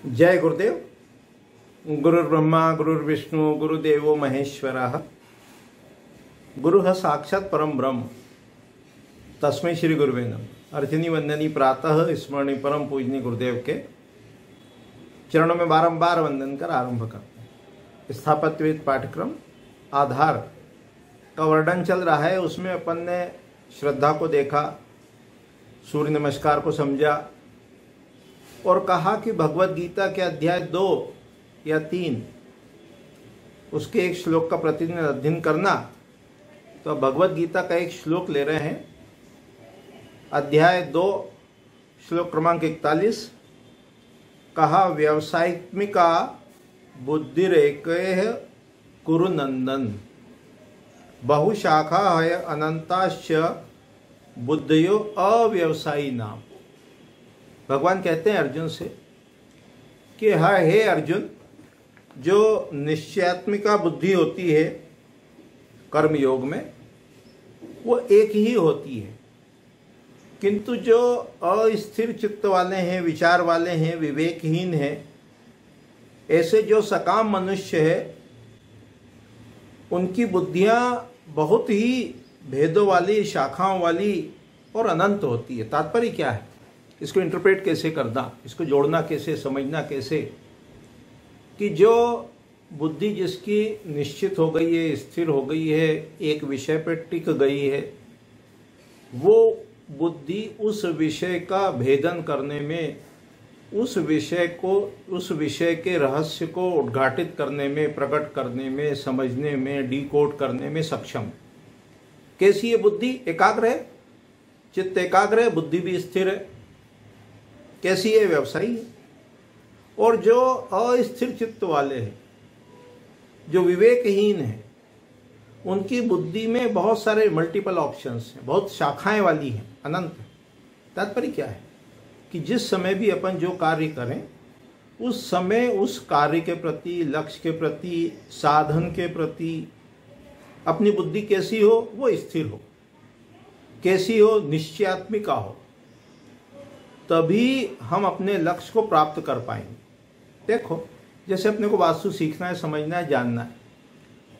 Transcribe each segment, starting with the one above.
जय गुरुदेव। गुरुर्ब्रह्मा गुरुर्विष्णु गुरुदेवो महेश्वरः। गुरुः साक्षात् परम ब्रह्म तस्मै श्री गुरुवे नमः। अर्चनी वंदनी प्रातः स्मरणी परम पूजनी गुरुदेव के चरणों में बारंबार वंदन कर आरंभ करते हैं। स्थापत्यविद पाठ्यक्रम आधार का वर्णन चल रहा है। उसमें अपन ने श्रद्धा को देखा, सूर्य नमस्कार को समझा और कहा कि भगवत गीता के अध्याय 2 या 3 उसके एक श्लोक का प्रतिदिन अध्ययन करना। तो भगवत गीता का एक श्लोक ले रहे हैं, अध्याय 2 श्लोक क्रमांक 41। कहा व्यवसायित्मिका बुद्धिरेकैः कुरु नंदन बहुशाखा है अनंताश्च बुद्धयो अव्यवसायी नाम। भगवान कहते हैं अर्जुन से कि हाँ हे अर्जुन, जो निश्चयात्मिका बुद्धि होती है कर्म योग में वो एक ही होती है, किंतु जो अस्थिर चित्त वाले हैं, विचार वाले हैं, विवेकहीन हैं, ऐसे जो सकाम मनुष्य है उनकी बुद्धियां बहुत ही भेदों वाली, शाखाओं वाली और अनंत होती है। तात्पर्य क्या है, इसको इंटरप्रेट कैसे करना, इसको जोड़ना कैसे, समझना कैसे कि जो बुद्धि जिसकी निश्चित हो गई है, स्थिर हो गई है, एक विषय पर टिक गई है, वो बुद्धि उस विषय का भेदन करने में, उस विषय के रहस्य को उद्घाटित करने में, प्रकट करने में, समझने में, डिकोड करने में सक्षम। कैसी है बुद्धि? एकाग्र है, चित्त एकाग्र है, बुद्धि भी स्थिर है। कैसी है? व्यवसायी। और जो अस्थिर चित्त वाले हैं, जो विवेकहीन है, उनकी बुद्धि में बहुत सारे मल्टीपल ऑप्शंस हैं, बहुत शाखाएं वाली हैं, अनंत। तात्पर्य क्या है कि जिस समय भी अपन जो कार्य करें उस समय उस कार्य के प्रति, लक्ष्य के प्रति, साधन के प्रति अपनी बुद्धि कैसी हो? वो स्थिर हो। कैसी हो? निश्चयात्मिका हो। तभी हम अपने लक्ष्य को प्राप्त कर पाएंगे। देखो, जैसे अपने को वास्तु सीखना है, समझना है, जानना है,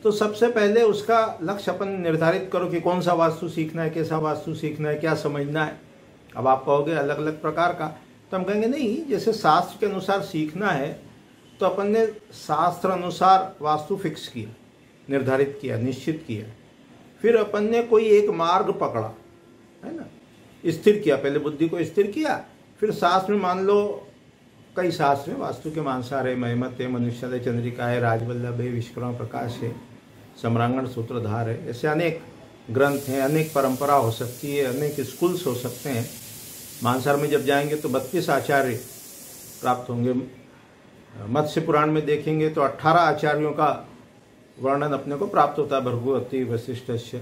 तो सबसे पहले उसका लक्ष्य अपन निर्धारित करो कि कौन सा वास्तु सीखना है, कैसा वास्तु सीखना है, क्या समझना है। अब आप कहोगे अलग अलग प्रकार का, तो हम कहेंगे नहीं, जैसे शास्त्र के अनुसार सीखना है तो अपन ने शास्त्र अनुसार वास्तु फिक्स किया, निर्धारित किया, निश्चित किया। फिर अपन ने कोई एक मार्ग पकड़ा, है ना, स्थिर किया, पहले बुद्धि को स्थिर किया। फिर शास्त्र में मान लो कई शास्त्र में वास्तु के मानसार है, महिमत है, मनुष्य चंद्रिका है, राजवल्लभ है, विश्वकर्मा प्रकाश है, सम्रांगण सूत्रधार है, ऐसे अनेक ग्रंथ हैं, अनेक परंपरा हो सकती है, अनेक स्कूल्स हो सकते हैं। मानसार में जब जाएंगे तो 32 आचार्य प्राप्त होंगे। मत्स्य पुराण में देखेंगे तो 18 आचार्यों का वर्णन अपने को प्राप्त होता है, भृगुवती वशिष्ठ।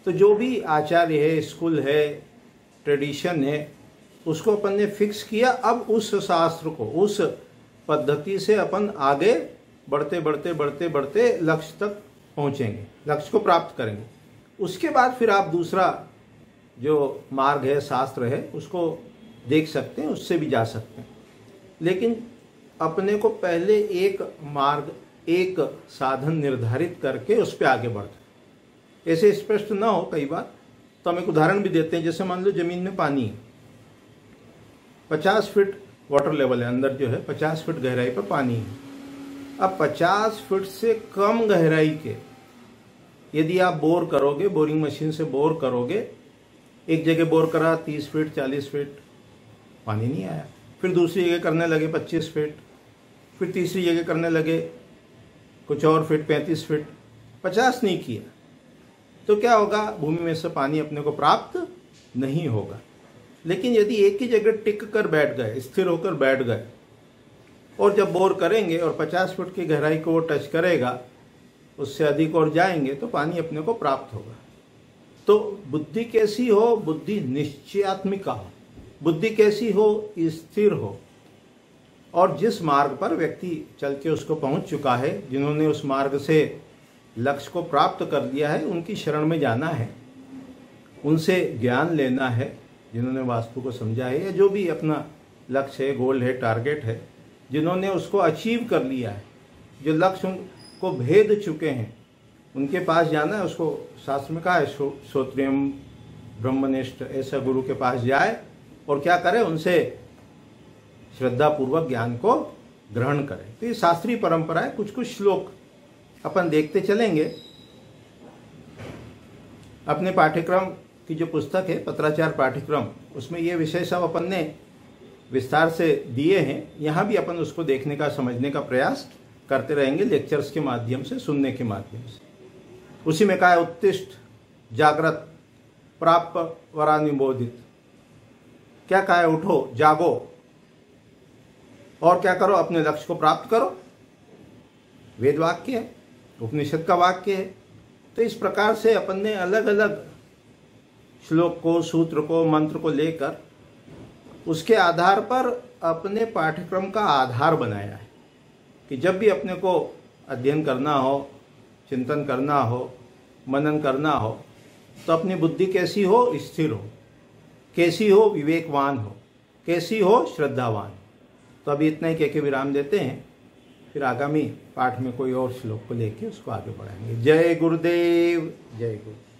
तो जो भी आचार्य है, स्कूल है, ट्रेडिशन है, उसको अपन ने फिक्स किया। अब उस शास्त्र को, उस पद्धति से अपन आगे बढ़ते बढ़ते बढ़ते बढ़ते लक्ष्य तक पहुंचेंगे, लक्ष्य को प्राप्त करेंगे। उसके बाद फिर आप दूसरा जो मार्ग है, शास्त्र है, उसको देख सकते हैं, उससे भी जा सकते हैं। लेकिन अपने को पहले एक मार्ग, एक साधन निर्धारित करके उस पर आगे बढ़ते। ऐसे स्पष्ट ना हो कई बार, तो हम एक उदाहरण भी देते हैं। जैसे मान लो जमीन में पानी है, 50 फीट वाटर लेवल है, अंदर जो है 50 फीट गहराई पर पानी है। अब 50 फीट से कम गहराई के यदि आप बोर करोगे, बोरिंग मशीन से बोर करोगे, एक जगह बोर करा 30 फीट 40 फीट, पानी नहीं आया। फिर दूसरी जगह करने लगे 25 फीट, फिर तीसरी जगह करने लगे कुछ और फीट 35 फीट, 50 नहीं किया, तो क्या होगा? भूमि में से पानी अपने को प्राप्त नहीं होगा। लेकिन यदि एक ही जगह टिक कर बैठ गए, स्थिर होकर बैठ गए, और जब बोर करेंगे और 50 फुट की गहराई को वो टच करेगा, उससे अधिक और जाएंगे, तो पानी अपने को प्राप्त होगा। तो बुद्धि कैसी हो? बुद्धि निश्चयात्मिका हो। बुद्धि कैसी हो? स्थिर हो। और जिस मार्ग पर व्यक्ति चल के उसको पहुंच चुका है, जिन्होंने उस मार्ग से लक्ष्य को प्राप्त कर लिया है, उनकी शरण में जाना है, उनसे ज्ञान लेना है, जिन्होंने वास्तु को समझा है, या जो भी अपना लक्ष्य है, गोल है, टारगेट है, जिन्होंने उसको अचीव कर लिया है, जो लक्ष्य को भेद चुके हैं, उनके पास जाना है। उसको शास्त्र में कहा है श्रोत्रियम ब्रह्मनिष्ठ, ऐसा गुरु के पास जाए और क्या करे, उनसे श्रद्धापूर्वक ज्ञान को ग्रहण करें। तो ये शास्त्रीय परंपरा है। कुछ कुछ श्लोक अपन देखते चलेंगे। अपने पाठ्यक्रम की जो पुस्तक है पत्राचार पाठ्यक्रम, उसमें ये विषय सब अपन ने विस्तार से दिए हैं। यहाँ भी अपन उसको देखने का, समझने का प्रयास करते रहेंगे, लेक्चर्स के माध्यम से, सुनने के माध्यम से। उसी में कहा है उत्तिष्ठ जागृत प्राप्त वरानिबोधित। क्या कहा है, उठो, जागो और क्या करो, अपने लक्ष्य को प्राप्त करो। वेद वाक्य है, उपनिषद का वाक्य है। तो इस प्रकार से अपन ने अलग अलग श्लोक को, सूत्र को, मंत्र को लेकर उसके आधार पर अपने पाठ्यक्रम का आधार बनाया है कि जब भी अपने को अध्ययन करना हो, चिंतन करना हो, मनन करना हो, तो अपनी बुद्धि कैसी हो, स्थिर हो, कैसी हो, विवेकवान हो, कैसी हो, श्रद्धावान। तो अभी इतना ही कह के विराम देते हैं, फिर आगामी पाठ में कोई और श्लोक को लेके उसको आगे बढ़ाएंगे। जय गुरुदेव, जय गुरु।